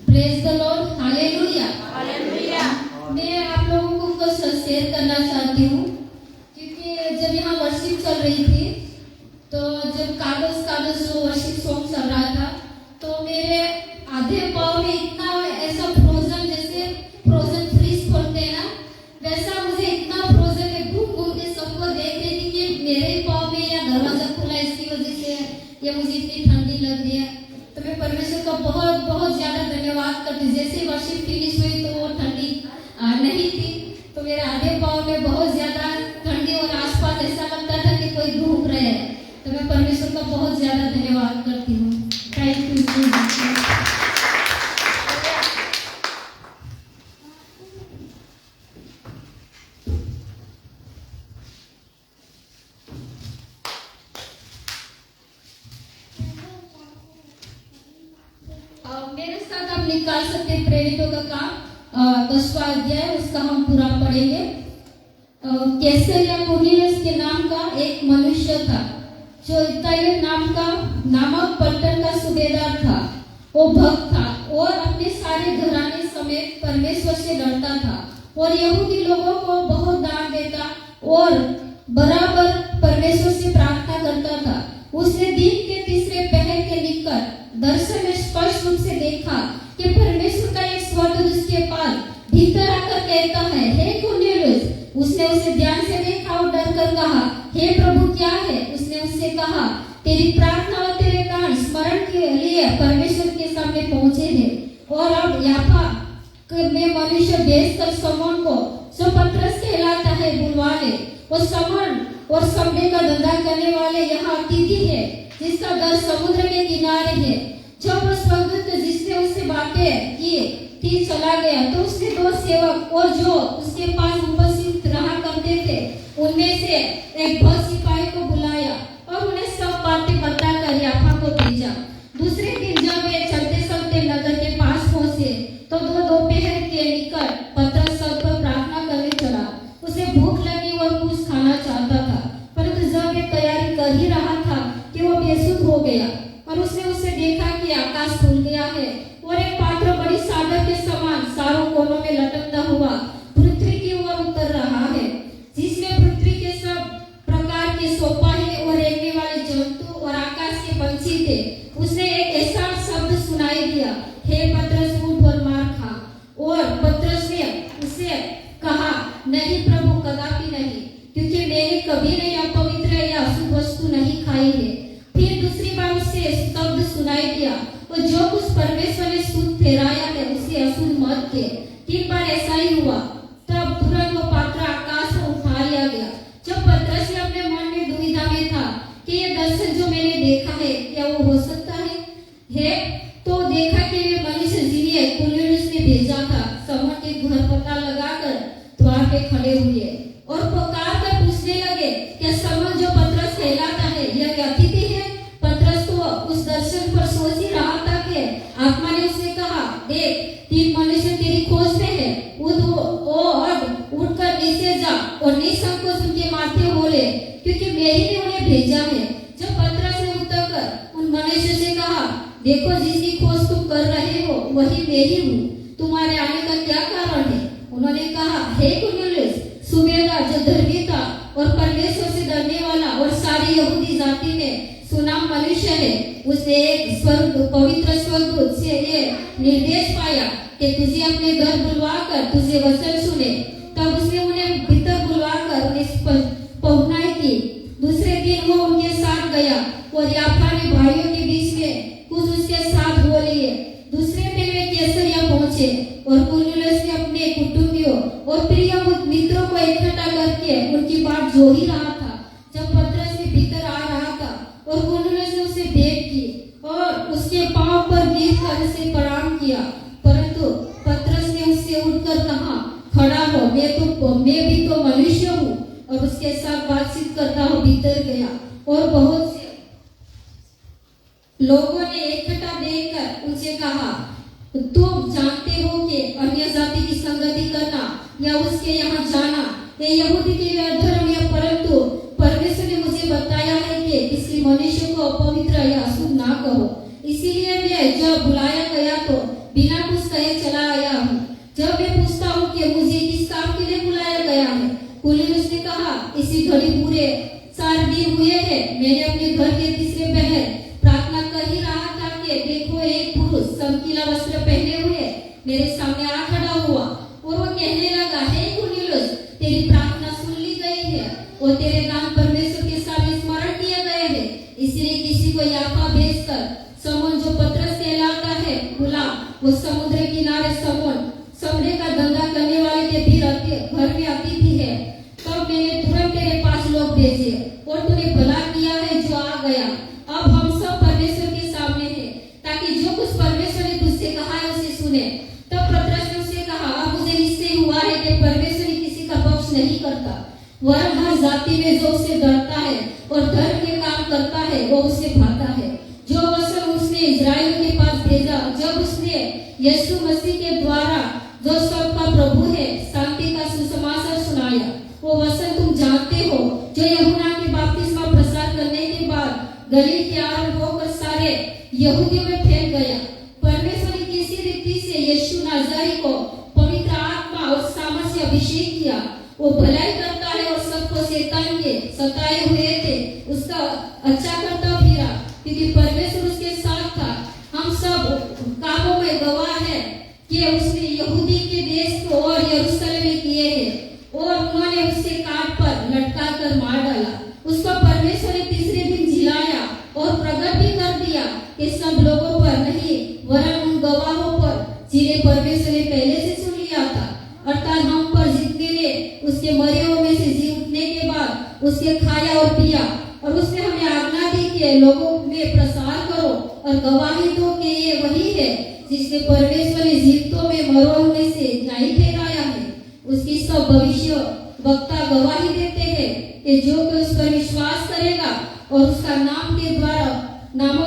Praise the Lord, hallelujah hallelujah. मैं आप लोगों को कुछ शेयर करना चाहती हूँ, क्योंकि जब यहाँ वर्शिप चल रही थी तो जब कागज जो वर्शिप सॉन्ग चल रहा था तो मेरे आधे पाँव में इतना ऐसा फ्रोजन, जैसे फ्रोजन फ्रीज खोलते हैं ना, वैसा मुझे इतना फ्रोजन में घूम घूम के सबको देख रही थी कि मेरे पाँव में या दरवाजा खुला इसकी वजह से या मुझे इतनी ठंडी लग रही है। तो मैं परमेश्वर का बहुत बहुत ज्यादा धन्यवाद करती। जैसे वर्शिप फिनिश हुई तो वो ठंडी नहीं थी, तो मेरे आधे पाँव में बहुत ज्यादा ठंडी और आसपास ऐसा लगता था कि कोई घूम रहे हैं। तो मैं परमेश्वर का बहुत ज्यादा धन्यवाद करती हूँ। Thank you. मेरे साथ आप निकाल सकते प्रेरितों का काम 10वां अध्याय, उसका हम पूरा पढ़ेंगे। कैसरिया कुरनेलियुस के नाम का एक मनुष्य था जो इतालियन नामक पलटन का सूबेदार था। वो भक्त था और अपने सारे घराने समेत परमेश्वर से डरता था और यहूदी लोगों को बहुत दान देता और बराबर परमेश्वर से प्रार्थना करता था। उसने दिन के तीसरे पहर के निकट दर्शन में स्पष्ट रूप से देखा कि परमेश्वर का एक स्वर्गदूत उसके पास भीतर आकर कहता है, हे कुरनेलियुस। उसने उसे ध्यान से देखा और डर कर कहा, हे प्रभु क्या है? उसने उससे कहा, तेरी प्रार्थना और तेरे दान स्मरण के लिए परमेश्वर के सामने पहुंचे हैं और अब याफा में मनुष्य भेजकर समौन को, जो पतरस कहलाता है, बुलवा ले। वो समौन और समझे का धंधा करने वाले यहाँ अतिथि है, जिसका घर समुद्र के किनारे है। जब वो स्वर्गदूत जिसने उससे बातें की चला गया तो उसने 2 सेवक और जो उसके पास उपस्थित रहा करते थे उनमें से एक भक्त सिपाही को बुलाया और उन्हें सब बातें बताकर याफा को भेजा। दूसरे दिन जब वे चलते चलते नगर के पास पहुंचे तो दोपहर के निकट पतरस सब पर प्रार्थना करने चला। उसे भूख लगी और कुछ खाना चाहता था, परंतु जब वे तैयारी कर ही रहा था कि वो बेसुध हो गया और उसने उसे देखा कि आकाश खुल गया है और एक पात्र बड़ी सागर के समान चारों कोनों में लटकता हुआ पृथ्वी की ओर उतर रहा है, जिसमें पृथ्वी के सब प्रकार के सोपाही और रेंगने वाले जंतु और आकाश के पंछी थे। उसने एक ऐसा शब्द सुनाई दिया, हे पतरस, उठ और मार खा। और पतरस ने उसे कहा, नहीं प्रभु, कदापि नहीं, क्योंकि मैंने कभी नहीं अपवित्र या अशुद्ध वस्तु नहीं खाई है। फिर दूसरी बार उसे शब्द सुनाई दिया, और जो कुछ परमेश्वर ने शुद्ध ठहराया है उसे अशुद्ध मत के। 3 बार ऐसा ही हुआ। तब तुरंत वो पात्र आकाश में उठा लिया गया। जब पतरस ने अपने मन में दुविधा में था कि ये दर्शन जो मैंने देखा है क्या वो हो सकता है तो देखा कि वे मनुष्य जिन्हें कुरनेलियुस ने भेजा था समौन के घर पता लगाकर द्वार पे खड़े हुए और पुकार कर पूछने लगे, क्या समौन जो पतरस कहलाता है यह अतिथि है? पतरस तो उस दर्शन पर सोच ही रहा था कि आत्मा ने उससे कहा, देख 3 मनुष्य तेरी खोज में है, अब उठकर नीचे जा और निसंकोच उनके माथे बोले, क्योंकि मैं ही ने उन्हें भेजा है। जब पतरस ने उतरकर उन मनुष्य से कहा, देखो जिसकी खोज तुम कर रहे हो वही मैं ही हूँ, तुम्हारे आने का क्या कारण है? उन्होंने कहा, हे कुरनेलियुस, सूबेदार जो धर्मी था और परमेश्वर से डरने वाला और सारी यहूदी जाति में सुनाम मनुष्य है, उसने एक पवित्र स्वर्गदूत से ये निर्देश पाया कि तुझे अपने घर बुलवाकर तुझे वचन सुने। तब उसने उन्हें भीतर बुलवाकर उन्हें पहुंचाई की। दूसरे दिन वो उनके साथ गया और याफा ने भाइयों के बीच में कुछ उसके साथ बोलिए। दूसरे दिन वे कैसरिया पहुंचे और कुरनेलियुस ने अपने कुटुंबियों और प्रिय मित्रों को इकट्ठा करके उनकी बात जो ही रहा था। जब पतरस भीतर आ रहा था और कुरनेलियुस ने उसे भेंट की और उसके पांव पर गिरकर उसे प्रणाम किया। परंतु पतरस ने उससे उठकर कहा, खड़ा हो, मैं भी तो मनुष्य हूँ। और उसके साथ बातचीत करता हुआ भीतर गया और बहुत से लोगों ने इकट्ठा देखकर उनसे कहा, तुम जानते हो कि अन्य जाति की संगति करना या उसके यहाँ जाना ये यहूदी के लिए अधर्म है, परंतु परमेश्वर ने मुझे बताया है कि किसी मनुष्य को अपवित्र या अशुद्ध ना कहो। इसीलिए मैं जब बुलाया गया तो बिना कुछ कहे चला आया हूँ। जब मैं पूछता हूँ कि मुझे किस काम के लिए बुलाया गया है, कुरनेलियुस ने कहा, इसी घड़ी पूरे 4 दिन हुए हैं। मैंने अपने घर के तीसरे पहर प्रार्थना कर ही रहा था कि देखो एक पुरुष चमकीला वस्त्र पहने हुए मेरे सामने आ खड़ा हुआ और वो कहने लगा, हे कुरनेलियुस, तेरी प्रार्थना सुन ली गई है और तेरे नाम परमेश्वर के सामने स्मरण किए गए हैं। इसलिए किसी को याफा भेजकर समोन जो पतरस कहलाता है बुला। वो समुद्र किनारे समरे का धंधा करने वाले के भी घर में अतिथि है। तब मैंने तुरंत तेरे पास लोग भेजे और तूने भला किया है जो आ गया। अब हम सब परमेश्वर के सामने हैं ताकि जो कुछ परमेश्वर ने तुझसे कहा है उसे सुने। तब पतरस ने उससे कहा, अब मुझे निश्चय हुआ है कि परमेश्वर किसी का पक्ष नहीं करता, वरन हर जाति में जो उससे डरता है और धर्म के काम करता है वो उससे भाता है। जो वचन उसने इस्राएल के पास भेजा जब उसने यीशु मसीह के द्वारा जो सबका प्रभु है शांति का सुसमाचार सुनाया, वो वचन तुम जानते हो जो यूहन्ना के बपतिस्मा प्रसाद करने के बाद गलील के आरंभ होकर सारे यहूदियों में फैल गया। परमेश्वर ने किसी रीति से यीशु नाज़री को पवित्र आत्मा और सामर्थ से अभिषेक किया। वो भलाई करता है और सबको शैतान के सताए हुए थे उसका अच्छा करता फिरा, क्योंकि परमेश्वर उसके साथ था। हम सब कामों में गवाह है कि उसने यहूदी के देश को और यरूशलेम में किए हैं और उन्होंने उसे काट पर लटका कर मार डाला। उसको परमेश्वर ने तीसरे दिन जिलाया और प्रकट भी कर दिया कि सब लोगों पर नहीं वरन उन गवाहों पर जिन्हें परमेश्वर ने पहले से चुन लिया था, अर्थात हम पर जितने ने उसके मरे हुए में से जी उठने के बाद उसके खाया और पिया। और उसने हमें आज्ञा दी कि लोगों में प्रसार करो और गवाही दो कि ये वही है जिसने परमेश्वर ने जीवितों में मरों में से न्यायी ठहराया है। उसकी सब भविष्य वक्ता गवाही देते हैं कि जो कोई उस पर विश्वास करेगा और उसका नामों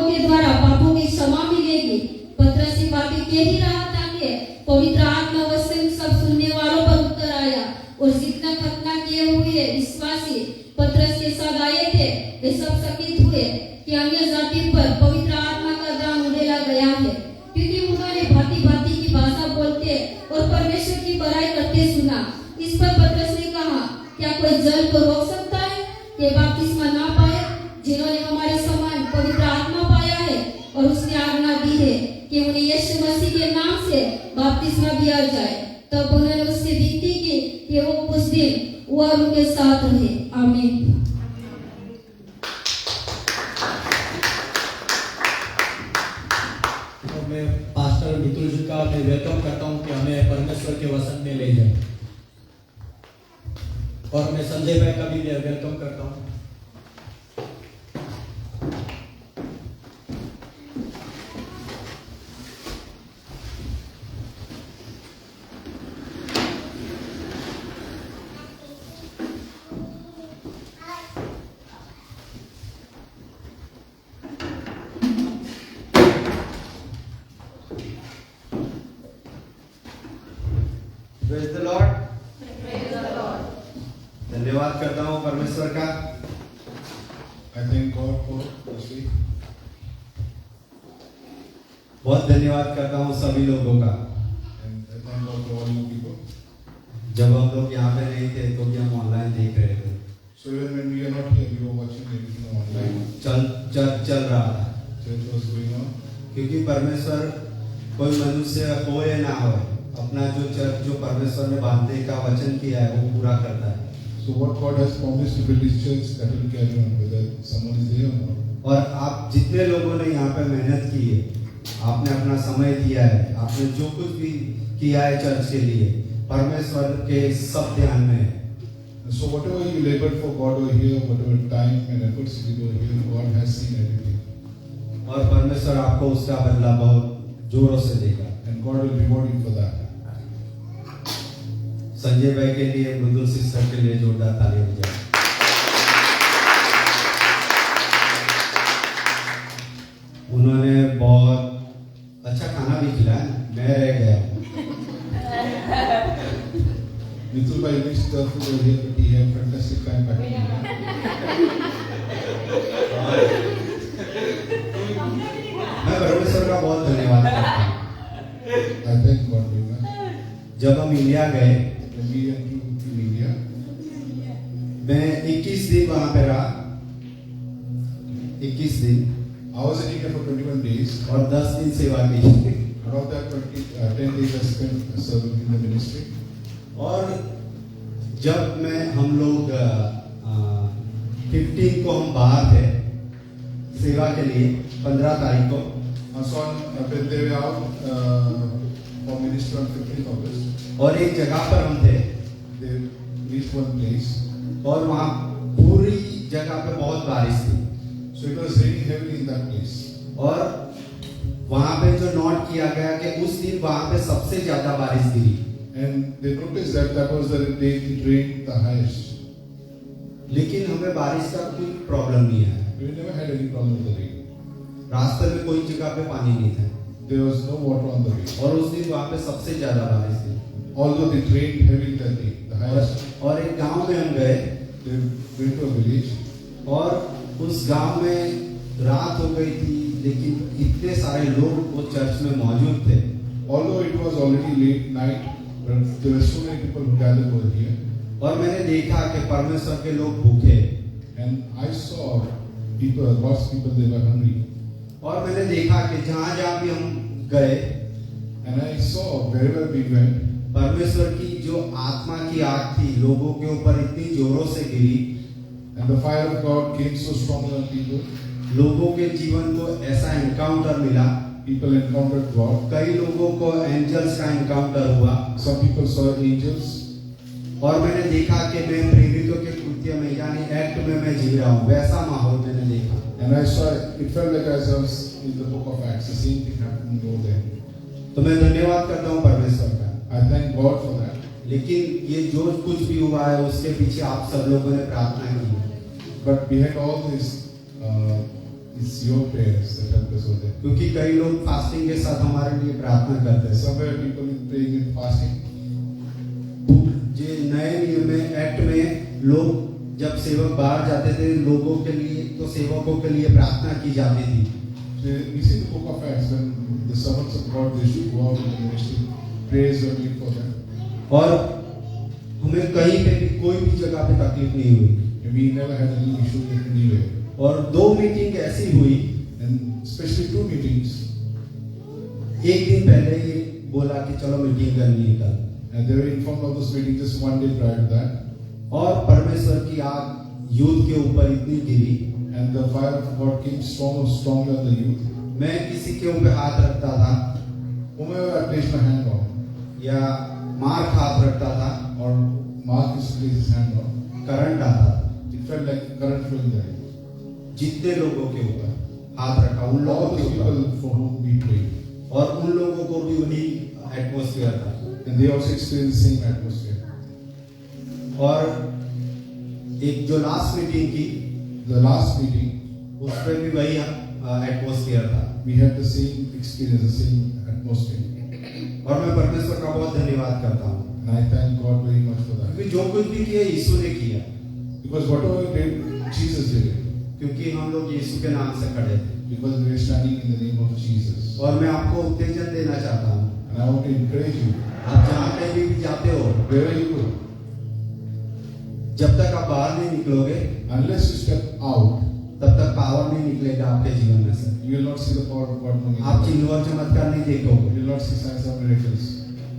के द्वारा पापों की क्षमा मिलेगी। पतरस ये बातें कह ही रहा था कि पवित्र आत्मा वचन सब सुनने वालों पर उतर आया और जितना खतना किए हुए विश्वासी पतरस के साथ आए थे वे सब चकित हुए कि अन्य जाति पर पवित्र आत्मा का दान उड़ेला गया है, क्योंकि उन्होंने भांति भांति की भाषा बोलते और परमेश्वर की बड़ाई करते सुना। इस पर पतरस ने कहा, क्या कोई जल को रोक सकता है कि बपतिस्मा ना पाए जिन्होंने हमारे समान पवित्र आत्मा पाया है? और उसने आज्ञा दी है कि उन्हें यीशु मसीह के नाम से बपतिस्मा दिया जाए। तब उन्होंने उससे विनती की कि वो कुछ दिन वो उनके साथ रहे। आमीन। मैं पास्टर मितुल जी का मैं वेलकम करता हूं कि हमें परमेश्वर के वचन में ले जाए, और मैं संजय भाई का भी वेलकम करता हूं। Praise the Lord. धन्यवाद करता हूँ परमेश्वर का। I thank God for this week. बहुत धन्यवाद करता हूँ सभी लोगों का। And I thank God for all you people. जब हम लोग यहाँ पे नहीं थे तो भी हम ऑनलाइन देख रहे थे। So even when we are not here, we were watching everything online. चल रहा था, Church was going on. क्योंकि परमेश्वर कोई मनुष्य हो या ना हो, अपना जो चर्च जो परमेश्वर ने बांधने का वचन किया है वो पूरा करता है। So what God has promised to build His church, that will carry on, whether someone is there or not. और आप जितने लोगों ने यहाँ पे मेहनत की है, आपने अपना समय दिया है, आपने जो कुछ भी किया है चर्च के लिए, परमेश्वर के सब ध्यान में है। So whatever you labored for God over here, whatever time and efforts you did over here, God has seen everything. और परमेश्वर आपको उसका बदला बहुत जोरों से देगा। and God will reward you for that. Sanjay भाई के लिए, मृदुल सिस्टर के लिए जोरदार ताली बजाएं। उन्होंने बहुत अच्छा खाना भी खिलाया, मैं रह गया। Mithul bhai missed the food over here, but he had fantastic time back in India. मैं परमेश्वर का बहुत धन्यवाद करता हूँ। I thank God very much. जब हम इंडिया गए, When we went to India, मैं 21 दिन वहां पे रहा, 21 दिन, I was in India for 21 days. और 10 दिन सेवा की। Out of that 10 days I spent serving in the ministry. और जब हम लोग 15 को हम बाहर थे सेवा के लिए, 15 तारीख को, So when they were out for ministry on 15th August, और एक जगह पर हम थे, they reached one place. और वहाँ पूरी जगह पे बहुत बारिश थी, So it was raining heavily in that place. और वहाँ पे जो नोट किया गया कि उस दिन वहाँ पे सबसे ज्यादा बारिश गिरी। And they noticed that that was the day it rained the highest. लेकिन हमें बारिश का कोई प्रॉब्लम नहीं है, We never had any problem with the rain. रास्ते में कोई जगह पे पानी नहीं था, There was no water on the way. और उस दिन वहाँ पे सबसे ज्यादा बारिश थी। Although it rained heavily that day, the highest. और एक गांव में हम गए, They went to a village. और उस गांव में रात हो गई थी, लेकिन इतने सारे लोग वो चर्च में मौजूद थे। Although it was already late night, but there were so many people who gathered over here. और मैंने देखा कि परमेश्वर के लोग भूखे, And I saw people, God's people, they were hungry. और मैंने देखा कि जहाँ जहाँ भी हम गए, And I saw wherever we went, परमेश्वर की जो आत्मा की आग थी लोगों के ऊपर इतनी जोरों से गिरी, and the fire of God came so strongly on people. लोगों के जीवन को ऐसा एनकाउंटर मिला, People encountered God. कई लोगों को एंजल्स का एनकाउंटर हुआ, Some people saw angels. और मैंने देखा कि मैं प्रेरितों के कृत्य में यानी एक्ट में मैं जी रहा हूँ, वैसा माहौल मैंने देखा। And I saw, it felt like as I was in the book of Acts, the same thing happening over there. तो मैं धन्यवाद करता हूँ परमेश्वर का। I thank God for that. लेकिन ये जो कुछ भी हुआ है उसके पीछे आप सब लोगों ने प्रार्थना की, But behind all this, it's your prayers that help us over there. क्योंकि कई लोग फास्टिंग के साथ हमारे लिए प्रार्थना करते हैं। Somewhere people in praying and fasting. जो नए नियम में एक्ट में लोग जब सेवक बाहर जाते थे, लोगों के लिए तो सेवकों के लिए प्रार्थना की जाती थी। So we see the book of Acts when the servants of God they should go out in the ministry, prayers were made for them. और हमें कहीं पे भी कोई भी जगह पे तकलीफ नहीं हुई, And we never had any issue anywhere. और 2 मीटिंग ऐसी हुई, And especially 2 meetings, एक दिन पहले ये बोला कि चलो मीटिंग करनी है कल, and they were informed of this meeting just one day prior to that. और परमेश्वर की आग यूथ के ऊपर इतनी गिरी, And the fire of God came strongly on the youth. मैं किसी के ऊपर हाथ रखता था Whomever I placed my hand on, या मार्क हाथ रखता था, or Mark used to place his hand on, current आता था। it felt like current flowing there. जितने लोगों के ऊपर हाथ रखा उन लोगों All के those ऊपर, people for whom we prayed. और उन लोगों को भी वही एटमॉस्फेयर था। And they also experienced the same atmosphere. और एक जो लास्ट मीटिंग की, The last meeting, उस पर भी वही एटमॉस्फेयर था, we had the same experience, the same atmosphere. और मैं परमेश्वर का बहुत धन्यवाद करता हूँ, And I thank God very much for that. क्योंकि जो कुछ भी किया यीशु ने किया, Because whatever he did, Jesus did it. क्योंकि हम लोग यीशु के नाम से खड़े थे। Because we are standing in the name of Jesus. और मैं आपको उत्तेजन देना चाहता हूँ, And I want to encourage you, आप जहाँ कहीं भी जाते हो, wherever you go, जब तक आप बाहर नहीं निकलोगे unless you step out, तब तक पावर नहीं निकलेगा आपके जीवन में से। you will not see the power of God moving. आप चिन्ह और चमत्कार नहीं देखोगे। You will not see signs of miracles.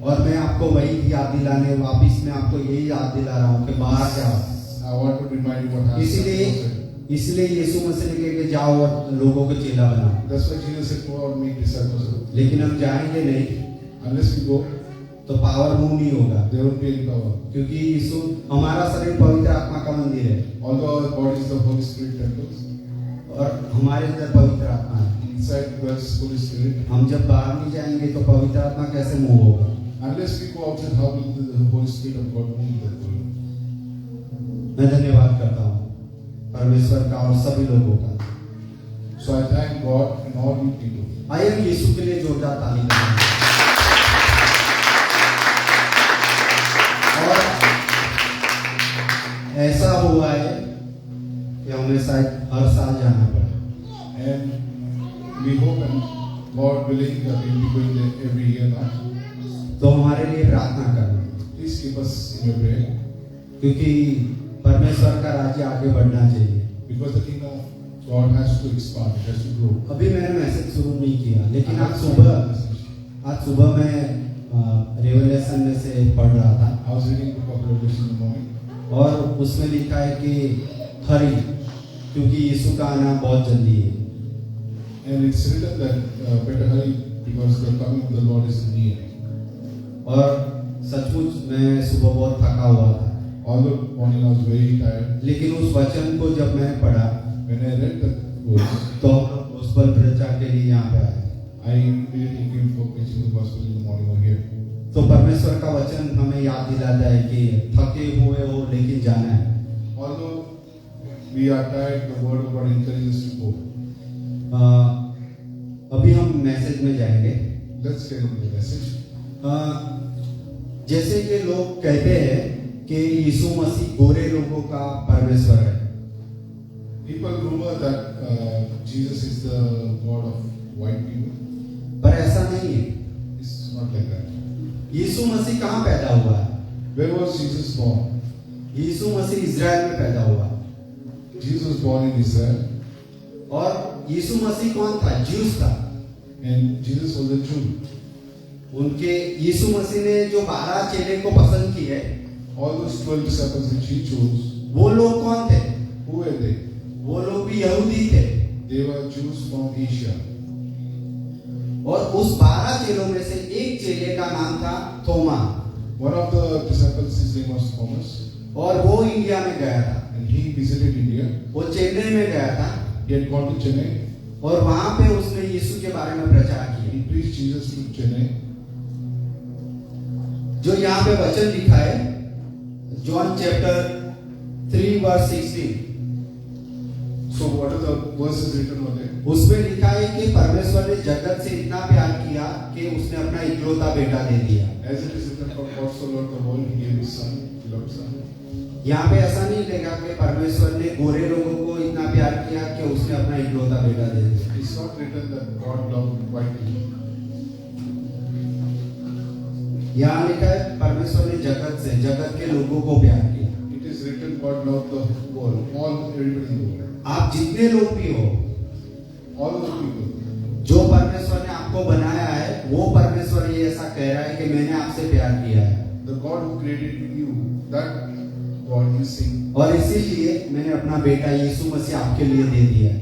और मैं आपको वही याद दिलाने वापिस मैं आपको यही याद दिला रहा हूँ कि बाहर जाओ। I want to remind you what happened. इसलिए यीशु मसीह ने कहा कि जाओ और लोगों को चेला बनाओ। That's why Jesus said, go out and make disciples. लेकिन हम जाएंगे नहीं Unless we go, तो पावर मूव नहीं होगा, there won't be any power. क्योंकि यीशु हमारा शरीर पवित्र आत्मा का मंदिर है Although our body is the Holy Spirit temple, और हमारे अंदर पवित्र आत्मा है। inside dwells Holy Spirit. हम जब बाहर नहीं जाएंगे तो पवित्र आत्मा कैसे मूव होगा? Unless we go outside, how will the Holy Spirit of God move in that world? मैं धन्यवाद करता हूँ परमेश्वर का और सभी लोगों का। So I thank God and all you people. आइए हम यीशु के लिए जोरदार ताली बजाएं। और ऐसा हुआ है कि हमें शायद हर साल जाना पड़े। And we hope and God willing that we will be going there every year now. तो हमारे लिए प्रार्थना करना, Please keep us in your prayer. क्योंकि परमेश्वर का राज्य आगे बढ़ना चाहिए। Because the kingdom of God has to expand, it has to grow. अभी मैंने मैसेज शुरू नहीं किया, लेकिन आज सुबह मैं रेवलेशन में से पढ़ रहा था। I was reading the book of Revelation in the morning. और उसमें लिखा है कि हरी, क्योंकि यीशु का आना बहुत जल्दी है। And it's written that better hurry because the coming of the Lord is near. और सचमुच मैं सुबह बहुत थका हुआ था, All the morning I was very tired. लेकिन उस वचन को जब मैंने पढ़ा When I read the verse, तो हम लोग गोस्पेल प्रचार के लिए यहाँ पे आए। I immediately came for preaching the gospel in the morning over here. तो परमेश्वर का वचन हमें याद दिलाता है कि थके हुए हो लेकिन जाना है। Although we are tired, the word of God encourages us to go. अभी हम मैसेज में जाएंगे। Let's get into the message. जैसे कि लोग कहते हैं कि यीशु मसीह गोरे लोगों का परमेश्वर है। People rumor that Jesus is the God of white people. पर ऐसा नहीं है। It's not like that. यीशु मसीह कहाँ पैदा हुआ है? Where was Jesus born? यीशु मसीह इज़राइल में पैदा हुआ। Jesus was born in Israel. और यीशु मसीह कौन था? ज्यूस था। And Jesus was a Jew. उनके यीशु मसीह ने जो 12 चेले को पसंद किए, All those 12 disciples which he chose, वो लोग कौन थे? who were they? वो लोग भी यहूदी थे। They were Jews from Asia. और उस 12 चेलों में से एक चेले का नाम था थोमा। One of the disciples, his name was Thomas, और वो इंडिया में गया था। and he visited India. वो चेन्नई में गया था He had gone to Chennai. और वहां पे उसने यीशु के बारे में प्रचार किया। He preached Jesus to Chennai. जो यहाँ पे वचन लिखा है, John chapter 3 verse 16, So what are the verses written over there? उसमें लिखा है कि परमेश्वर ने जगत से इतना प्यार किया कि उसने अपना इकलौता बेटा दे दिया। As it is written, for God so loved the world, he gave his son, beloved son. यहाँ पे ऐसा नहीं लिखा कि परमेश्वर ने गोरे लोगों को इतना प्यार किया कि उसने अपना इकलौता बेटा दे दिया। It's not written that God loved white people. यहाँ लिखा है परमेश्वर ने जगत के लोगों को प्यार किया। It is written God loved the world, everybody in the world. आप जितने लोग भी हो, All of the people. जो परमेश्वर ने आपको बनाया है, वो परमेश्वर ये ऐसा कह रहा है कि मैंने आपसे प्यार किया है। The God who created you, that God is saying. और इसीलिए मैंने अपना बेटा यीशु मसीह आपके लिए दे दिया है।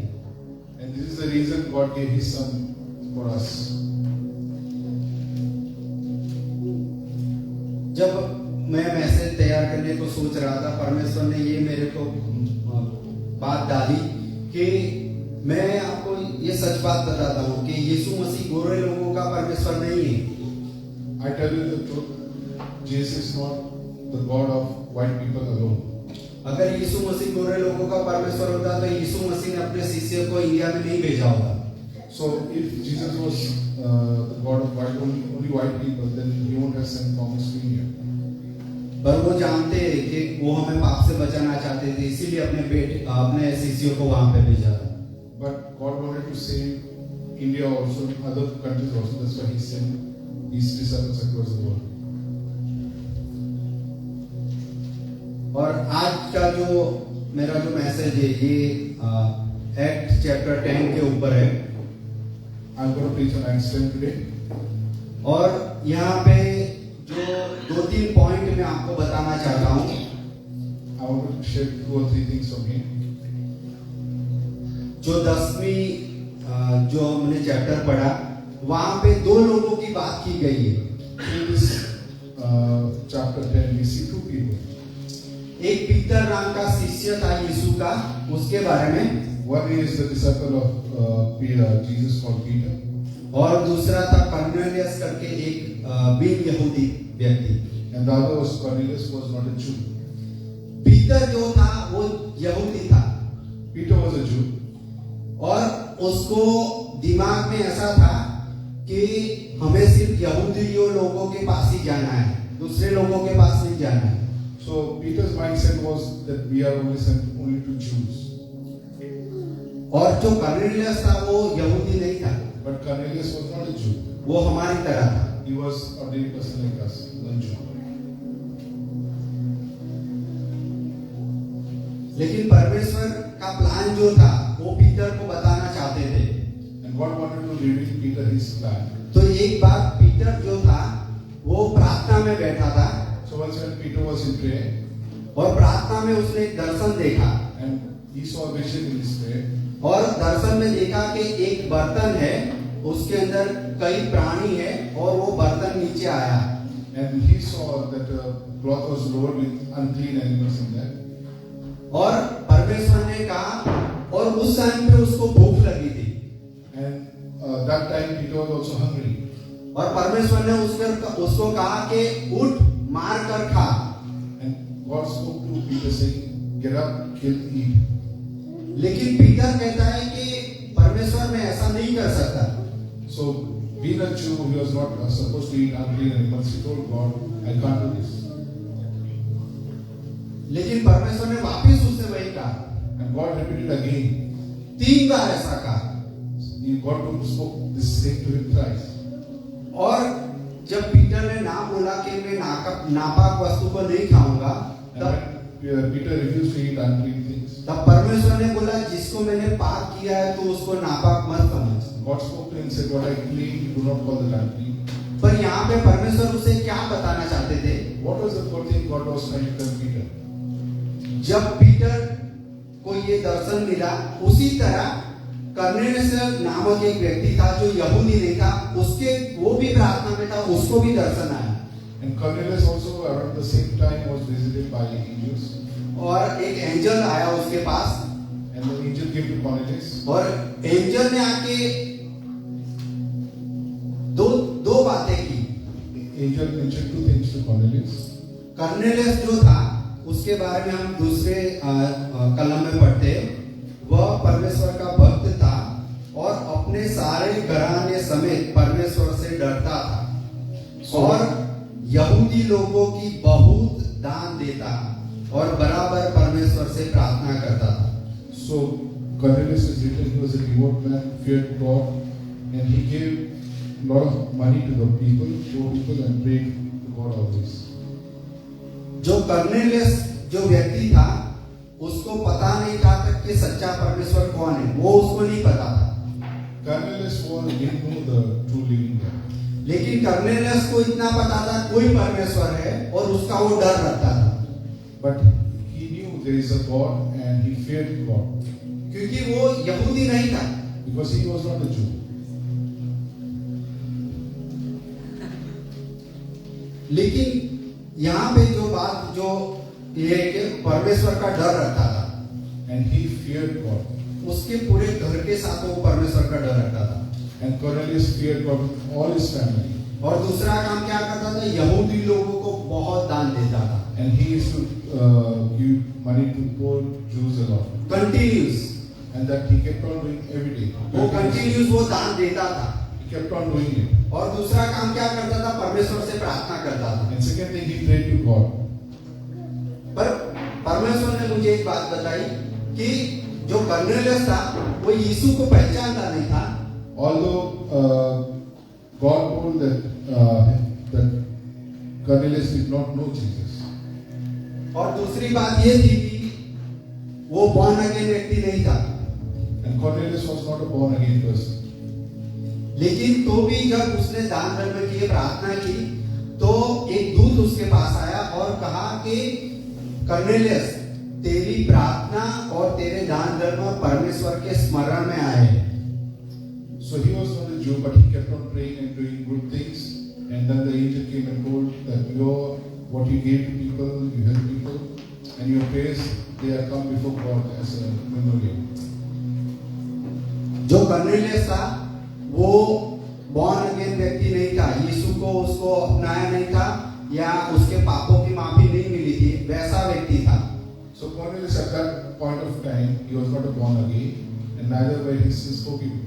And this is the reason God gave his son for us. जब मैं मैसेज तैयार करने को सोच रहा था, परमेश्वर ने ये मेरे को बात डाली कि मैं आपको ये सच बात बताता हूँ कि यीशु मसीह गोरे लोगों का परमेश्वर नहीं है। I tell you the truth, Jesus is not the God of white people alone. अगर यीशु मसीह गोरे लोगों का परमेश्वर होता तो यीशु मसीह ने अपने शिष्य को इंडिया में नहीं भेजा होता। So if Jesus was the God of only white people, then he won't have sent Thomas to India. पर वो जानते हैं कि वो हमें पाप से बचाना चाहते थे, इसीलिए अपने शिष्यों को वहां पे भेजा था। But God wanted to save India also, other countries also. That's why he sent his disciples across the world. और आज का जो मेरा जो मैसेज है ये एक्ट चैप्टर 10 के ऊपर है। I'm going to preach on Acts 10 today. और यहाँ पे जो 2-3 पॉइंट मैं आपको बताना चाहता हूँ। I want to share 2 or 3 things from here. जो 10वीं जो हमने चैप्टर पढ़ा, वहां पे 2 लोगों की बात की गई है। In this chapter 10, we see 2 people. एक पीतर नाम का शिष्य था यीशु का, उसके बारे में One is the disciple of Peter, Jesus called Peter. और दूसरा था कर्नेलियस करके एक बिन यहूदी व्यक्ति। And the other was Cornelius, was not a Jew. Peter जो था वो यहूदी था Peter was a Jew. और उसको दिमाग में ऐसा था कि हमें सिर्फ यहूदियों लोगों के पास ही जाना है, दूसरे लोगों के पास नहीं जाना है। So Peter's mindset was that we are only sent only to Jews. और जो कर्नेलियस था वो यहूदी नहीं था, But Cornelius was not a Jew. वो हमारी तरह था। He was an ordinary person like us, non-Jew. लेकिन परमेश्वर का प्लान जो था वो पीटर को बताना चाहते थे। And God wanted to reveal Peter his plan. तो एक बार पीटर जो था वो प्रार्थना में बैठा था So once when Peter was in prayer, और प्रार्थना में उसने एक दर्शन देखा and he saw a vision in his prayer, और दर्शन में देखा कि एक बर्तन है, उसके अंदर कई प्राणी है और वो बर्तन नीचे आया and he saw that a cloth was lowered with unclean animals in there. और परमेश्वर ने कहा, और उस टाइम पे उसको भूख लगी थी And that time Peter was also hungry. और परमेश्वर ने उसको कहा कि उठ मार कर खा। And God spoke to Peter saying, get up, kill, eat. लेकिन पीटर कहता है कि परमेश्वर मैं ऐसा नहीं कर सकता। So being a Jew, he was not supposed to eat unclean animals. He told God, I can't do this. लेकिन परमेश्वर ने वापस उससे वही कहा, And God repeated again. 3 बार ऐसा कहा। God spoke this thing to him thrice. और जब पीटर ने ना बोला कि मैं नापाक वस्तु को नहीं खाऊंगा, तब And Peter refused to eat unclean things. तब परमेश्वर ने बोला जिसको मैंने पाप किया है तो उसको नापाक मत समझ। God spoke to him and said, what I clean, do not call that unclean. पर यहाँ पे परमेश्वर उसे क्या बताना चाहते थे? What was the first thing God was trying to tell Peter? जब पीटर को ये दर्शन मिला, उसी तरह कर्नेलियस नामक एक व्यक्ति था जो यहूदी नहीं था, वो भी प्रार्थना में था, उसको भी दर्शन आया। And Cornelius also around the same time was visited by angels. और एक एंजल आया उसके पास, And the angel came to Cornelius. और एंजल ने आके दो बातें की। Angel mentioned 2 things to Cornelius. Cornelius जो था उसके बारे में हम दूसरे कलम में पढ़ते, वह परमेश्वर का भक्त था और अपने सारे घराने समेत परमेश्वर से डरता था और यहूदी लोगों की बहुत दान देता और बराबर परमेश्वर से प्रार्थना करता था। So Cornelius is written, he was a devout man, feared God, and he gave a lot of money to the people, poor people, and prayed to God always. जो कर्नेलियस जो व्यक्ति था उसको पता नहीं था तक कि सच्चा परमेश्वर कौन है, वो उसको नहीं पता था। Cornelius didn't know the true living God. लेकिन कर्नेलियस को इतना पता था कोई परमेश्वर है और उसका वो डर रखता था, But he knew there is a God and he feared God. क्योंकि वो यहूदी नहीं था। Because he was not a Jew. लेकिन यहाँ पे जो बात जो ये है कि परमेश्वर का डर रखता था, And he feared God. उसके पूरे घर के साथ वो परमेश्वर का डर रखता था। And Cornelius feared God with all his family. और दूसरा काम क्या करता था, यहूदी लोगों को बहुत दान देता था। And he used to give money to poor Jews a lot. Continuous, And that he kept on doing every day. वो कंटिन्यूस वो दान देता था। He kept on doing it. और दूसरा काम क्या करता था, परमेश्वर से प्रार्थना करता था। And second thing, he prayed to God. पर परमेश्वर ने मुझे एक बात बताई कि जो कर्नेलियस था वो यीशु को पहचानता नहीं था। Although God told that Cornelius did not know Jesus. और दूसरी बात ये थी कि वो बॉर्न अगेन व्यक्ति नहीं था। And Cornelius was not a born again person. लेकिन तो भी जब उसने दान धर्म की प्रार्थना की तो एक दूत उसके पास आया और कहा कि कर्नेलियस, तेरी प्रार्थना और तेरे दान धर्म परमेश्वर के स्मरण में आए। So he was not a Jew, but he kept on praying and doing good things. And then the angel came and told that what you gave to people, you help people, and your prayers, they are come before God as a memorial. जो Cornelius था वो born again व्यक्ति नहीं था, यीशु को उसको अपनाया नहीं था या उसके पापों की माफी नहीं मिली थी, वैसा व्यक्ति था। So Cornelius at that point of time, he was not born again, and neither were his sins forgiven.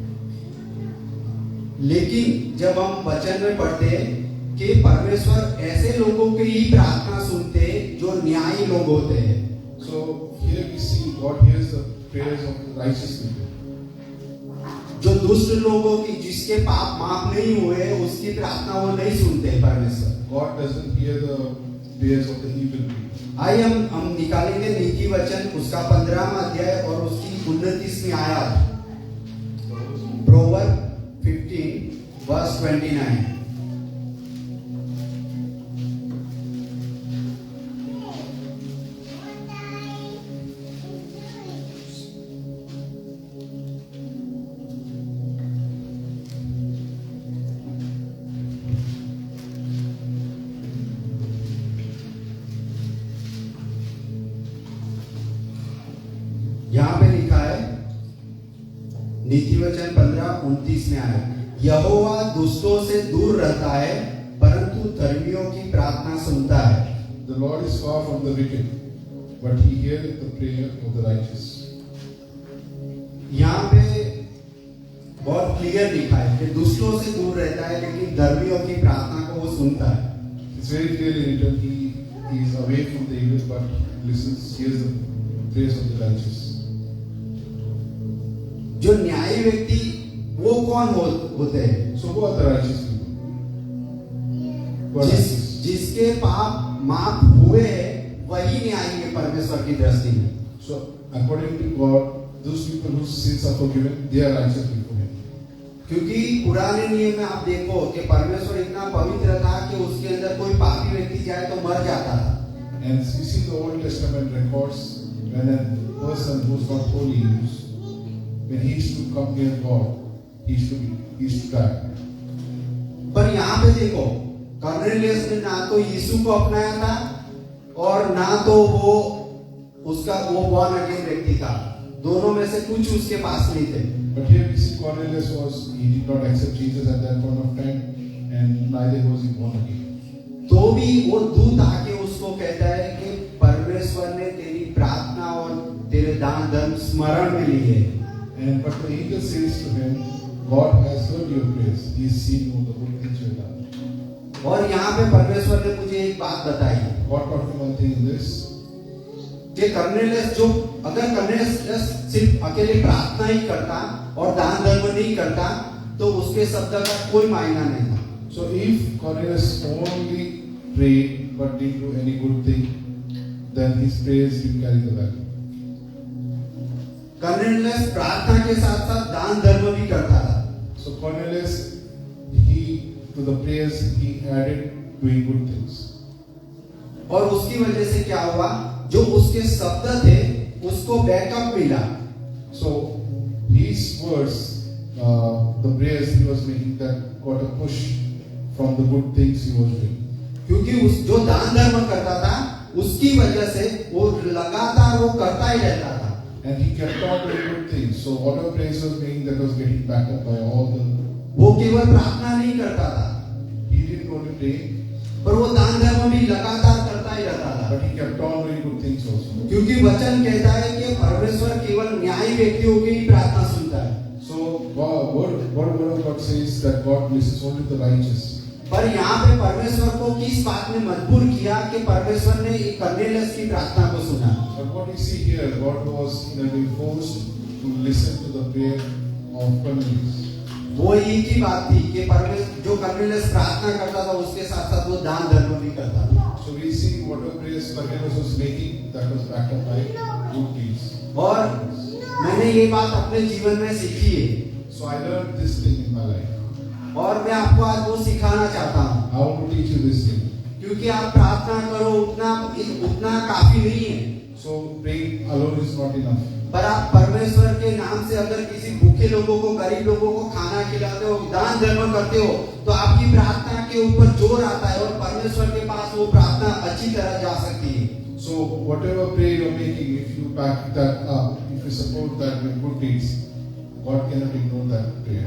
लेकिन जब हम वचन में पढ़ते कि परमेश्वर ऐसे लोगों की ही प्रार्थना सुनते जो न्यायी लोग होते हैं। So here we see God hears the prayers of the righteous people. जो दुष्ट लोगों की, जिसके पाप माफ नहीं हुए, उसकी प्रार्थना वो नहीं सुनते परमेश्वर। God doesn't hear the prayers of the evil people. आइए हम निकालेंगे नीति वचन उसका 15वां अध्याय और उसकी 29वीं आयत। Proverb 15 verse 29। यहाँ पे लिखा है नीति वचन 15:29 में आया, यहोवा दुष्टों से दूर रहता है परंतु धर्मियों की प्रार्थना सुनता है। The Lord is far from the wicked, but He heareth the prayer of the righteous. यहाँ पे बहुत क्लियर लिखा है कि दुष्टों से दूर रहता है लेकिन धर्मियों की प्रार्थना को वो सुनता है। It's very clearly written, He is away from the evil, but He listens, hears the prayers of the righteous. जो न्यायी व्यक्ति वो कौन होते हैं? So who are the righteous people? Who are righteous? जिसके पाप माफ हुए हैं वही न्यायी है परमेश्वर की दृष्टि में। So according to God, those people whose sins are forgiven, they are righteous before Him. क्योंकि पुराने नियम में आप देखो कि परमेश्वर इतना पवित्र था कि उसके अंदर कोई पापी व्यक्ति जाए तो मर जाता था। And we see the Old Testament records when a person who's not holy, when he is to come near God, he is to die. पर यहाँ पे देखो कर्नेलियस ने ना तो यीशु को अपनाया था और ना तो वो बॉर्न अगेन व्यक्ति था, दोनों में से कुछ उसके पास नहीं थे। But here we see Cornelius he did not accept Jesus at that point of time, and neither was he born again. तो भी वो दूत आके उसको कहता है कि परमेश्वर ने तेरी प्रार्थना और तेरे दान धर्म स्मरण में ली है। And but the angel says to him, God has heard your prayers. He has seen all the good things you have done. और यहाँ पे परमेश्वर ने मुझे एक बात बताई। God taught me one thing in this. कि कर्नेलियस अगर कर्नेलियस सिर्फ अकेले प्रार्थना ही करता और दान धर्म नहीं करता तो उसके शब्द का कोई मायना नहीं था। So if Cornelius only prayed but didn't do any good thing, then his prayers didn't carry the value. Cornelius प्रार्थना के साथ साथ दान धर्म भी करता था। So Cornelius, to the prayers he added doing good things. और उसकी वजह से क्या हुआ, जो उसके शब्द थे उसको बैकअप मिला। So his words, the prayers he was making, that got a push from the good things he was doing. क्योंकि जो दान धर्म करता था उसकी वजह से वो लगातार वो करता ही रहता था। And he kept on doing good things. So whatever praise was being, that was getting backed up by all the. वो केवल प्रार्थना नहीं करता था, He didn't only pray, पर वो दान धर्म भी लगातार करता ही रहता था। but he kept on doing good things also. क्योंकि वचन कहता है कि परमेश्वर केवल न्यायी व्यक्तियों की ही प्रार्थना सुनता है। So word of God says that God listens only to the righteous. पर यहाँ पे परमेश्वर को किस बात ने मजबूर किया कि परमेश्वर ने एक कर्नेलियस की प्रार्थना को सुना। But what we see here, God was forced to listen to the prayer of Cornelius. वो एक ही बात थी कि परमेश्वर जो कर्नेलियस प्रार्थना करता था उसके साथ साथ वो दान धर्म भी करता था। So we see whatever prayers Cornelius was making, that was backed up by good deeds. और मैंने ये बात अपने जीवन में सीखी है। So I learned this thing in my life. और मैं आपको आज वो सिखाना चाहता हूँ। I want to teach you this thing. क्योंकि आप प्रार्थना करो उतना काफी नहीं है। So praying alone is not enough. पर आप परमेश्वर के नाम से अगर किसी भूखे लोगों को, गरीब लोगों को खाना खिलाते हो, दान धर्म करते हो, तो आपकी प्रार्थना के ऊपर जोर आता है और परमेश्वर के पास वो प्रार्थना अच्छी तरह जा सकती है। So whatever prayer you're making, if you back that up, if you support that with good deeds, God cannot ignore that prayer.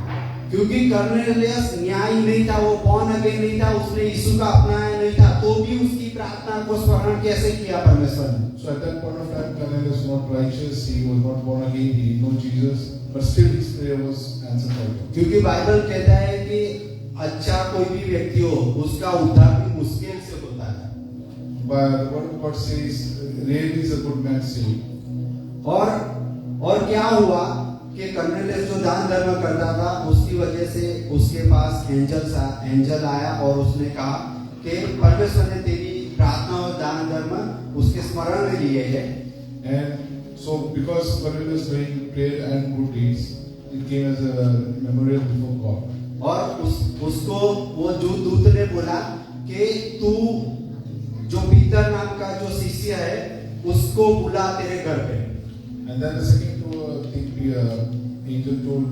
क्योंकि कर्नेलियस न्यायी नहीं था, वो बॉर्न अगेन नहीं था, उसने यीशु का अपनाया नहीं था, तो भी उसकी प्रार्थना को स्मरण कैसे किया परमेश्वर ने? So at that point of time, Cornelius was not righteous, he was not born again, he didn't know Jesus, but still his prayer was answered by God. क्योंकि बाइबल कहता है कि अच्छा कोई भी व्यक्ति हो, उसका उद्धार भी मुश्किल से होता है। But the word of God says, rarely is a good man saved. और क्या हुआ कि कर्नेलियस जो दान धर्म करता था, उसकी वजह से उसके पास एंजल आया और उसने कहा कि परमेश्वर ने तेरी प्रार्थना और दान धर्म उसके स्मरण में लिए है। And so because Cornelius doing prayer and good deeds, it came as a memorial before God. और उसको वो दूत ने बोला कि तू जो पीतर नाम का जो शिष्य है उसको बुला तेरे घर पे। And then the second angel told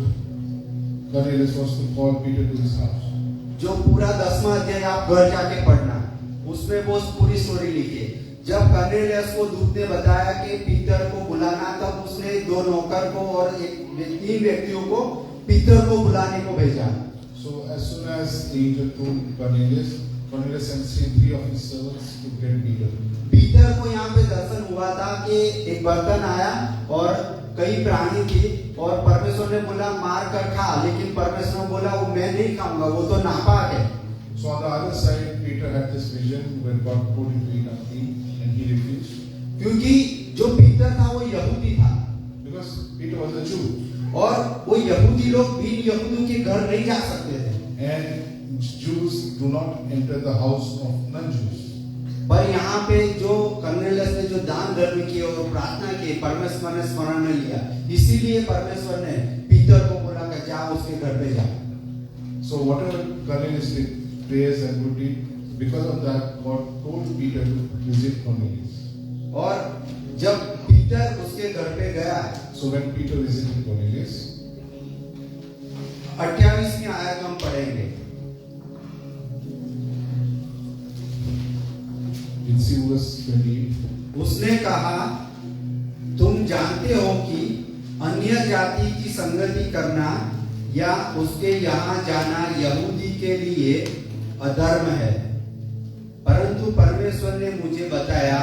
Cornelius was to call Peter to his house. जो पूरा 10वां अध्याय आप घर जाके पढ़ना, उसमें वो पूरी स्टोरी लिखी। जब कर्नेलियस को दूत ने बताया कि पीतर को बुलाना, तब उसने 2 नौकर को और 3 व्यक्तियों को पीतर को बुलाने को भेजा। So as soon as the angel told Cornelius sent 3 of his servants to get Peter. पीतर को यहाँ पे दर्शन हुआ था कि एक बर्तन आया और कई प्राणी थी और परमेश्वर ने बोला मार कर खा, लेकिन परमेश्वर ने बोला वो मैं नहीं खाऊंगा, वो तो नापाक है। So on the other side, Peter had this vision when God told him to eat unclean, and he refused. क्योंकि जो पीतर था वो यहूदी था, Because Peter was a Jew, और वो यहूदी लोग बिन यहूदियों के घर नहीं जा सकते थे। and Jews do not enter the house of non-Jews. पर यहाँ पे जो कर्नेलियस ने जो दान धर्म किए और प्रार्थना की, परमेश्वर ने स्मरण में लिया, इसीलिए परमेश्वर ने पीतर को बोला कि जा उसके घर पे जा। So whatever Cornelius did, prayers and good deed, because of that, God told Peter to visit Cornelius. और जब पीटर उसके घर पे गया, So when Peter visited Cornelius, 28वीं आयत हम पढ़ेंगे। in see verse 28. उसने कहा, तुम जानते हो कि अन्य जाति की संगति करना या उसके यहाँ जाना यहूदी के लिए अधर्म है, परंतु परमेश्वर ने मुझे बताया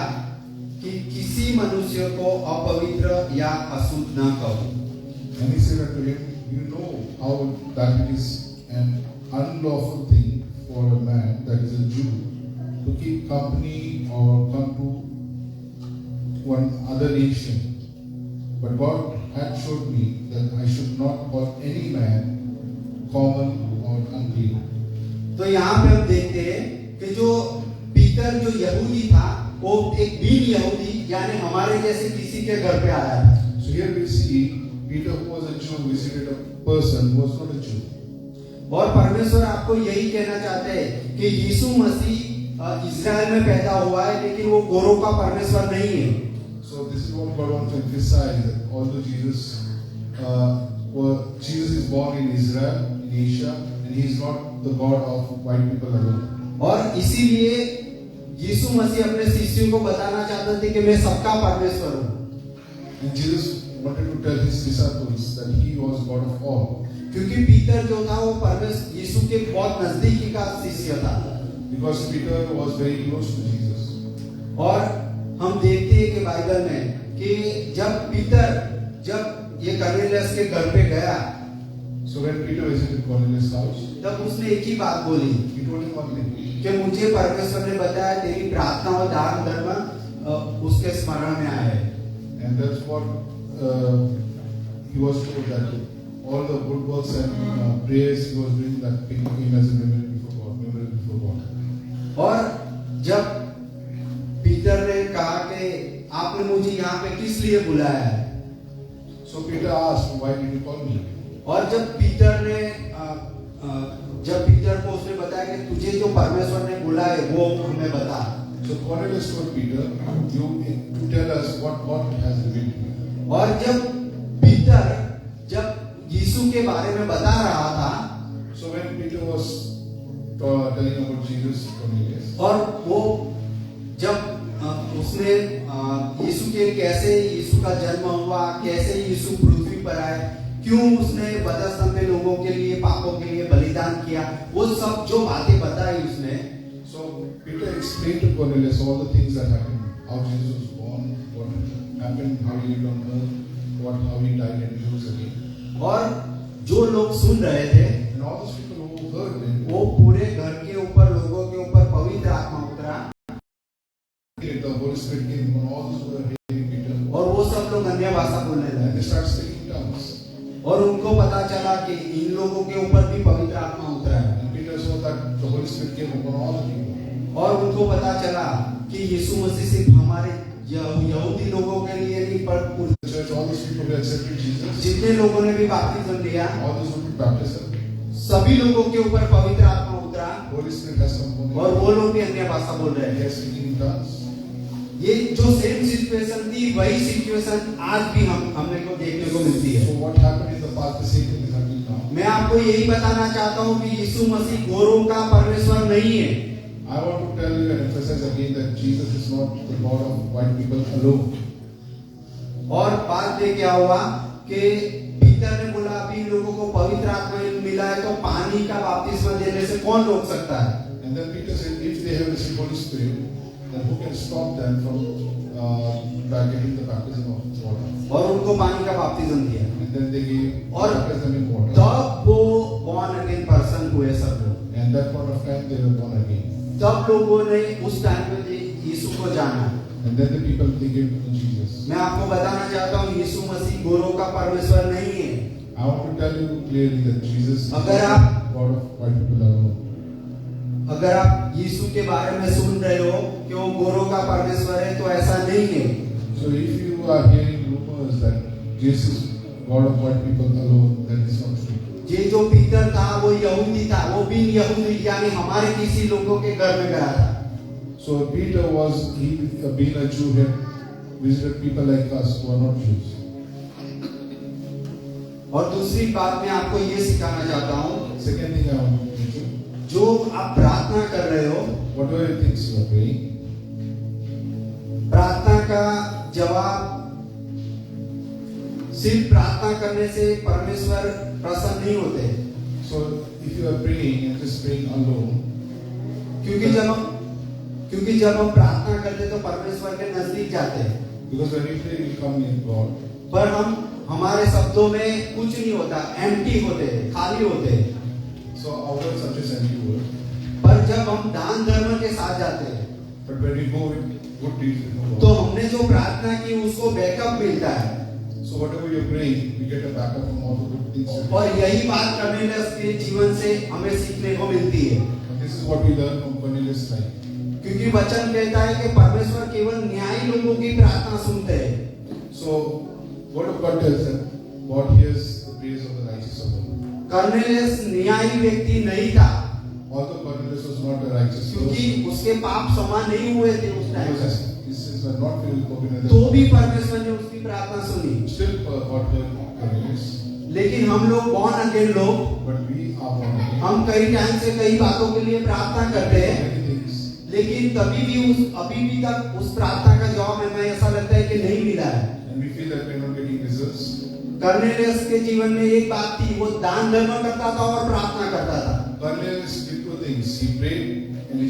कि किसी मनुष्य को अपवित्र या अशुद्ध न कहो। And he said unto him, you know how that it is an unlawful thing for a man that is a Jew to keep company or come to one other nation. But God had showed me that I should not call any man common or unclean. तो यहाँ पे हम देखते हैं कि जो पीतर जो यहूदी था, वो एक बिन यहूदी यानी हमारे जैसे किसी के घर पे आया था। So here we see Peter, who was a Jew, visited a person who was not a Jew. और परमेश्वर आपको यही कहना चाहते हैं कि यीशु मसीह इस्राएल में पैदा हुआ है, लेकिन वो गोरों का परमेश्वर नहीं है। So this is what God wants to emphasize, that although Jesus is born in Israel, in Asia, and he is not the God of white people alone. और इसीलिए यीशु मसीह अपने शिष्यों को बताना चाहते थे कि मैं सबका परमेश्वर हूँ। And Jesus wanted to tell his disciples that he was God of all. क्योंकि पीतर जो था वो परमेश्वर यीशु के बहुत नजदीकी का शिष्य था। Because Peter was very close to Jesus. और हम देखते हैं कि बाइबल में कि जब ये कर्नेलियस के घर पे गया, So when Peter visited Cornelius' house, तब उसने एक ही बात बोली he told him one thing, कि मुझे परमेश्वर ने बताया तेरी प्रार्थना और दान धर्म उसके स्मरण में आए। and that's what he was told, that all the good works and prayers he was doing, that became him as a memory before God. और जब पीटर ने कहा कि आपने मुझे यहाँ पे किस लिए बुलाया है, So Peter asked, why did you call me? और जब पीटर को उसने बताया कि तुझे जो परमेश्वर ने बुलाया है वो हमें बता। So Cornelius told Peter, you to tell us what God has revealed to you. और जब यीशु के बारे में बता रहा था, So when Peter was telling about Jesus to Cornelius, और वो जब उसने यीशु का जन्म हुआ, कैसे यीशु पृथ्वी पर आए, क्यों उसने वधस्तंभ में लोगों के लिए, पापों के लिए बलिदान किया, वो सब जो बातें बताई उसने। So Peter explained to Cornelius all the things that happened, how Jesus was born, what happened, how he lived on earth, how he died and rose again. और जो लोग सुन रहे थे, And all those people who heard him, वो पूरे घर के ऊपर, लोगों के ऊपर पवित्र आत्मा उतरा, the Holy Spirit came upon all those who were hearing Peter, और वो सब लोग अन्य भाषा बोलने and लगे। they started speaking tongues. और उनको पता चला कि इन लोगों के ऊपर भी पवित्र आत्मा उतरा है। And Peter saw that the Holy Spirit came upon all the people. और उनको पता चला कि यीशु मसीह सिर्फ हमारे यहूदी लोगों के लिए नहीं, पर The church, all those people who accepted Jesus, जितने लोगों ने भी बपतिस्म लिया, all those who took baptism, सभी लोगों के ऊपर पवित्र आत्मा उतरा, Holy Spirit has come upon them. और वो लोग भी अन्य भाषा बोल रहे They थे। are speaking in tongues. ये जो सेम सिचुएशन थी, वही सिचुएशन आज भी हमने को देखने को मिलती है। So what happened in the past, the same thing is happening now. मैं आपको यही बताना चाहता हूँ कि यीशु मसीह गोरों का परमेश्वर नहीं है। I want to tell you and emphasize again that Jesus is not the God of white people alone. और बाद में क्या हुआ कि पीटर ने बोला, अभी लोगों को पवित्र आत्मा मिला है, तो पानी का बपतिस्मा देने से कौन रोक सकता है? And then Peter said, if they have received Holy Spirit, then who can stop them from getting the baptism of water? और उनको पानी का बपतिस्म दिया। And then they gave और baptism in water. तब वो born again person हुए सब लोग। And that point of time they were born again. तब लोगों ने उस टाइम पे यीशु को जाना। And then the people they came to know Jesus. मैं आपको बताना चाहता हूँ, यीशु मसीह गोरों का परमेश्वर नहीं है। I want to tell you clearly that Jesus is अगर not आप- the God of white people alone. अगर आप यीशु के बारे में सुन रहे हो कि वो गोरों का परमेश्वर है, तो ऐसा नहीं है। So if you are hearing rumors that Jesus is God of white people alone, then it's not true. ये जो पीटर था वो यहूदी था, वो भी यहूदी यानी हमारे किसी लोगों के घर में गया था। So Peter was, he being a Jew, had visited people like us who are not Jews. और दूसरी बात मैं आपको ये सिखाना चाहता हूँ, Second thing I want to teach you, जो आप प्रार्थना कर रहे हो, whatever things you are praying, प्रार्थना का जवाब सिर्फ प्रार्थना करने से परमेश्वर प्रसन्न नहीं होते। so if you are praying and just praying alone, क्योंकि जब हम प्रार्थना करते तो परमेश्वर के नजदीक जाते हैं, because when you pray, you come near God. पर हमारे शब्दों में कुछ नहीं होता, एम्प्टी होते हैं, खाली होते हैं। So our words are just empty words. पर जब हम दान धर्म के साथ जाते हैं, But when we go with good deeds with तो God, हमने जो प्रार्थना की उसको बैकअप मिलता है। so whatever you're praying, we get a backup from all the good things. you do. और यही बात कर्नेलियस के जीवन से हमें सीखने को मिलती है, And this is what we learn from Cornelius' life. क्योंकि वचन कहता है कि परमेश्वर केवल न्यायी लोगों की प्रार्थना सुनते हैं। So, word of God tells that God hears the prayers of the righteous of God. Cornelius न्यायी व्यक्ति नहीं था, Although Cornelius was not a righteous क्योंकि person, उसके पाप क्षमा नहीं हुए थे उस टाइम पे, his sins were not filled with covenant. तो भी परमेश्वर ने उसकी प्रार्थना सुनी। Still, God heard Cornelius. लेकिन हम लोग born again लोग, But we are born again. हम कई टाइम से कई बातों के लिए प्रार्थना करते हैं, Many things. लेकिन अभी भी तक उस प्रार्थना का जवाब हमें ऐसा लगता है कि नहीं मिला है। And we feel that we are not getting results. Cornelius के जीवन में एक बात थी, वो दान धर्म करता था और प्रार्थना करता था। Cornelius did two things. He prayed and he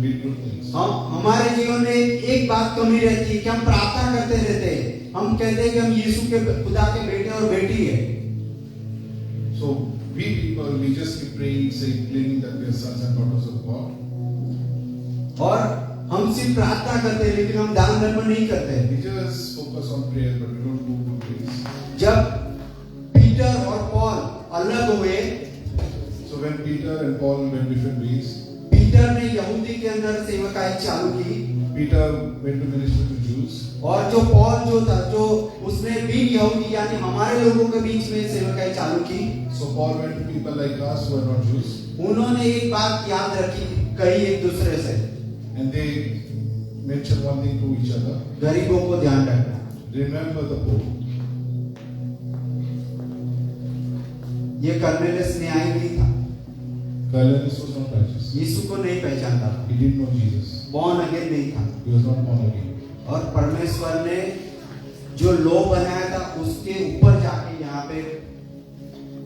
did good things. हमारे जीवन में एक बात कमी रहती है कि हम प्रार्थना करते रहते हैं, हम कहते हैं कि हम यीशु के खुदा के बेटे और बेटी है। So, we people, we just keep praying, saying, claiming that we are sons and daughters of God. और हम सिर्फ प्रार्थना करते हैं, लेकिन हम दान धर्म नहीं करते। We just focus on prayer, but we don't do good things. जब पीटर और पॉल अलग हुए, So when Peter and Paul went different ways, Peter ने यहूदी के अंदर सेवकाई चालू की, Peter went to minister to Jews, और जो पॉल जो था, जो उसने बिन यहूदी यानी हमारे लोगों के बीच में सेवकाई चालू की। so Paul went to people like us who are not Jews, उन्होंने एक बात याद रखी, कही एक दूसरे से, and they mentioned one thing to each other: गरीबों को ध्यान रखना। remember the poor. ये कर्नेलियस न्यायी नहीं था, Cornelius was not righteous. यीशु को नहीं पहचानता था, He didn't know Jesus. Born again नहीं था, He was not born again. और परमेश्वर ने जो लॉ बनाया था उसके ऊपर जाके यहाँ पे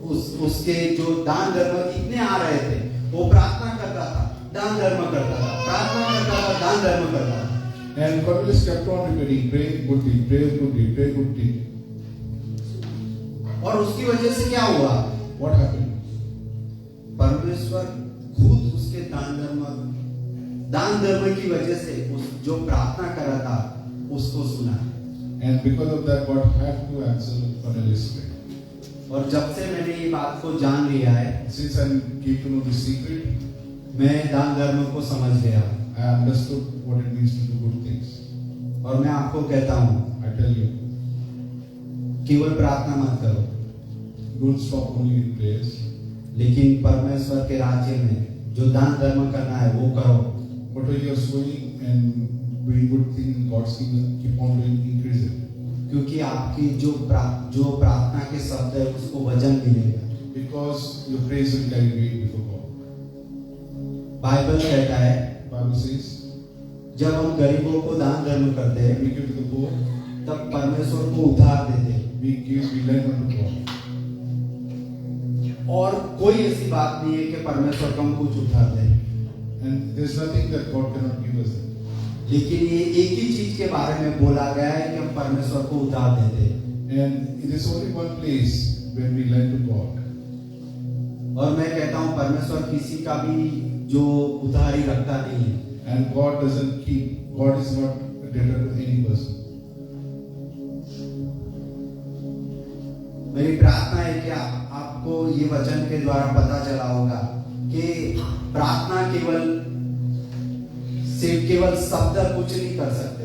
उसके जो दान धर्म इतने आ रहे थे, वो प्रार्थना करता था, दान धर्म करता था, प्रार्थना करता था, दान धर्म करता था। And Cornelius kept on repeating, pray good deed, pray good deed, pray good deed. और उसकी वजह से क्या हुआ? What happened? परमेश्वर खुद उसके दान धर्म की वजह से उस जो प्रार्थना कर रहा था उसको सुना। And because of that, God had to answer Cornelius' prayer. और जब से मैंने ये बात को जान लिया है, Since I came to know the secret, मैं दान धर्म को समझ गया I understood what it means to do good things. और मैं आपको कहता हूँ, I tell you, केवल प्रार्थना मत करो, don't stop only in prayers. लेकिन परमेश्वर के राज्य में जो दान धर्म करना है वो करो। But when you are sowing and doing good things in God's kingdom, keep on doing, increase it. क्योंकि आपकी जो प्रार्थना के शब्द है उसको वजन मिलेगा। Because your praise will carry weight before God. Bible कहता है, Bible says, जब हम गरीबों को दान धर्म करते हैं we give to the poor, तब परमेश्वर को उधार देते हैं। we lend unto God. और कोई ऐसी बात नहीं है कि परमेश्वर को हम कुछ उधार दे, And there's nothing that God cannot give us. लेकिन ये एक ही चीज के बारे में बोला गया है कि हम परमेश्वर को उधार देते हैं। And it is only one place when we lend to God. और मैं कहता हूँ परमेश्वर किसी का भी जो उधारी रखता नहीं है। And God doesn't keep, God is not a debtor to any person. मेरी प्रार्थना है कि आपको ये वचन के द्वारा पता चला होगा कि प्रार्थना केवल शब्द कुछ नहीं कर सकते।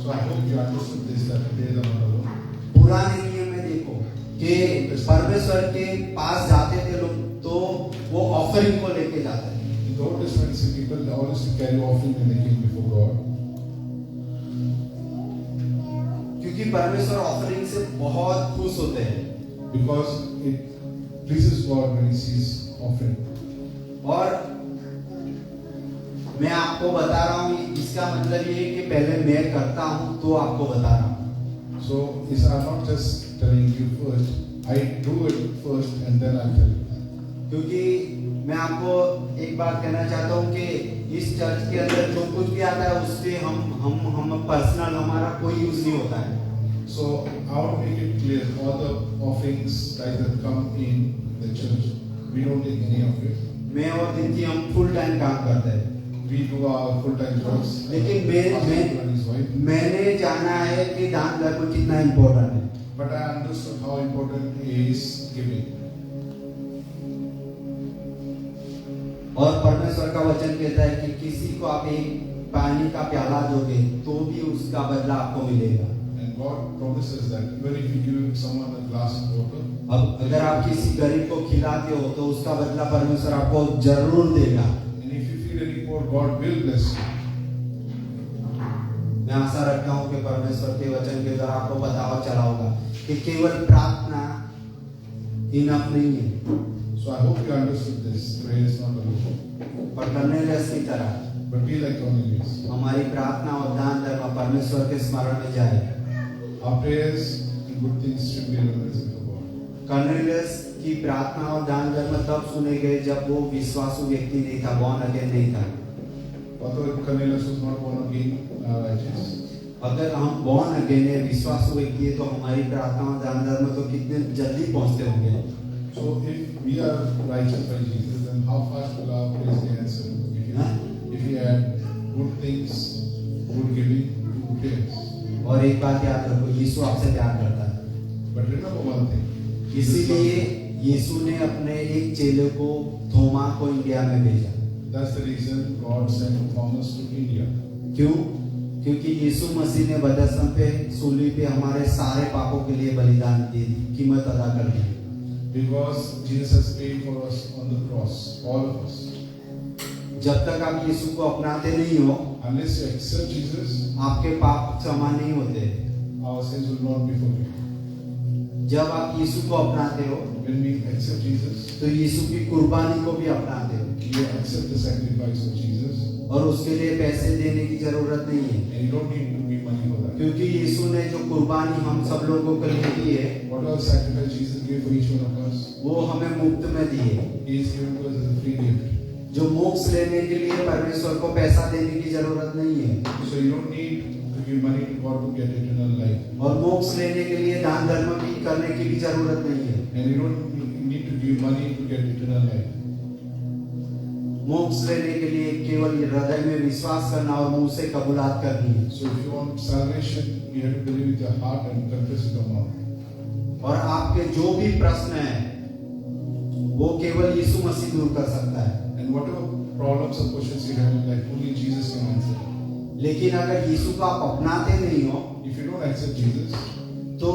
So I hope you understood this, that prayers are not alone. पुराने नियम में देखो कि परमेश्वर के पास जाते थे लोग तो वो ऑफरिंग को लेके जाते थे। In the Old Testament, see people always to carry offering when they came before God. क्योंकि परमेश्वर ऑफरिंग से बहुत खुश होते हैं। Because it pleases God when He sees offering. और मैं आपको बता रहा हूँ, इसका मतलब ये है कि पहले मैं करता हूँ तो आपको बता रहा हूँ। So I'm not just telling you first, I do it first and then I tell you. क्योंकि मैं आपको एक बात कहना चाहता हूँ कि इस चर्च के अंदर जो कुछ भी आता है उससे हम पर्सनल हमारा कोई यूज नहीं होता है। So I want to make it clear, all the offerings that come in the church, we don't take any of it. मैं और दिन की हम फुल टाइम काम करते हैं। We do our full-time jobs. लेकिन Pastor and his wife. मैंने जाना है कि दान धर्म कितना इम्पोर्टेंट है। But I understood how important is giving. और परमेश्वर का वचन कहता है कि किसी को आप एक पानी का प्याला दोगे तो भी उसका बदला आपको मिलेगा। And God promises that even if you give someone a glass of water, अब अगर आप किसी गरीब को खिलाते हो तो उसका बदला परमेश्वर आपको जरूर देगा। and if you feed any poor, God will bless you. मैं आशा रखता हूँ कि परमेश्वर के वचन के द्वारा आपको पता चला होगा कि केवल प्रार्थना इनफ नहीं है। So I hope you understood this. Prayer is not alone. पर कर्नेलियस की तरह But be like Cornelius. हमारी प्रार्थना और दान धर्म परमेश्वर के स्मरण में जाए। Our prayers and good things should be remembered of God. Cornelius की प्रार्थना और दान धर्म तब सुने गए जब वो विश्वासु व्यक्ति नहीं था, born again नहीं था। Although Cornelius was not born again righteous, अगर हम born again है, विश्वासु व्यक्ति है, तो हमारी प्रार्थना और दान धर्म तो कितने जल्दी पहुंचते होंगे। so if we are righteous by Jesus, then how fast will our prayers be answered? If we had good things, good giving, good prayers. और एक बात याद रखो, यीशु आपसे प्यार करता है। But remember one thing. इसीलिए यीशु ने अपने एक चेले को थोमा को इंडिया में भेजा। That's the reason God sent Thomas to India. क्यों? क्योंकि यीशु मसीह ने बदस्म पे सूली पे हमारे सारे पापों के लिए बलिदान दे दी, कीमत अदा कर दी। Because Jesus has paid for us on the cross, all of us. जब तक आप यीशु को अपनाते नहीं हो, Unless you accept Jesus, आपके पाप क्षमा नहीं होते। our sins will not be forgiven. जब आप यीशु को अपनाते हो, When we accept Jesus, तो यीशु की कुर्बानी को भी अपनाते हो। we you accept the sacrifice of Jesus, और उसके लिए पैसे देने की जरूरत नहीं है, and you don't need to give money for that. क्योंकि यीशु ने जो कुर्बानी हम सब लोगों के लिए की है, Whatever sacrifice Jesus gave for each one of us, वो हमें मुफ्त में दी है। He is given to us as a free gift. जो मोक्ष लेने के लिए परमेश्वर को पैसा देने की जरूरत नहीं है, So you don't need to give money to God to get eternal life, और मोक्ष लेने के लिए दान धर्म भी करने की भी जरूरत नहीं है। and you don't need to give money to get eternal life. मोक्ष लेने के लिए केवल हृदय में विश्वास करना और मुंह से कबूलात करनी है। So if you want salvation, you have to believe with your heart and confess with your mouth. और आपके जो भी प्रश्न है वो केवल यीशु मसीह दूर कर सकता है। And whatever problems or questions you have in life, only Jesus can answer. लेकिन अगर यीशु को आप अपनाते नहीं हो If you don't accept Jesus, तो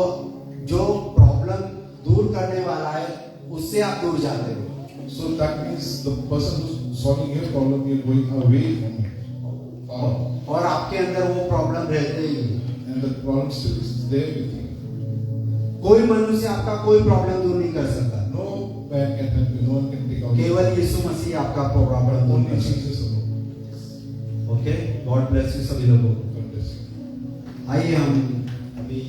जो प्रॉब्लम दूर करने वाला है उससे आप दूर जाते हो, so that means the person who's solving your problem, you're going away from him. और आपके अंदर वो प्रॉब्लम रहते ही है। And the problem still is there with you. कोई मनुष्य आपका कोई प्रॉब्लम दूर नहीं कर सकता, No man can help you, no one can take out केवल यीशु मसीह आपका प्रॉब्लम दूर only कर सकता Jesus alone. है। ओके, गॉड ब्लेस यू सभी लोगों को। God bless you. आइए हम अभी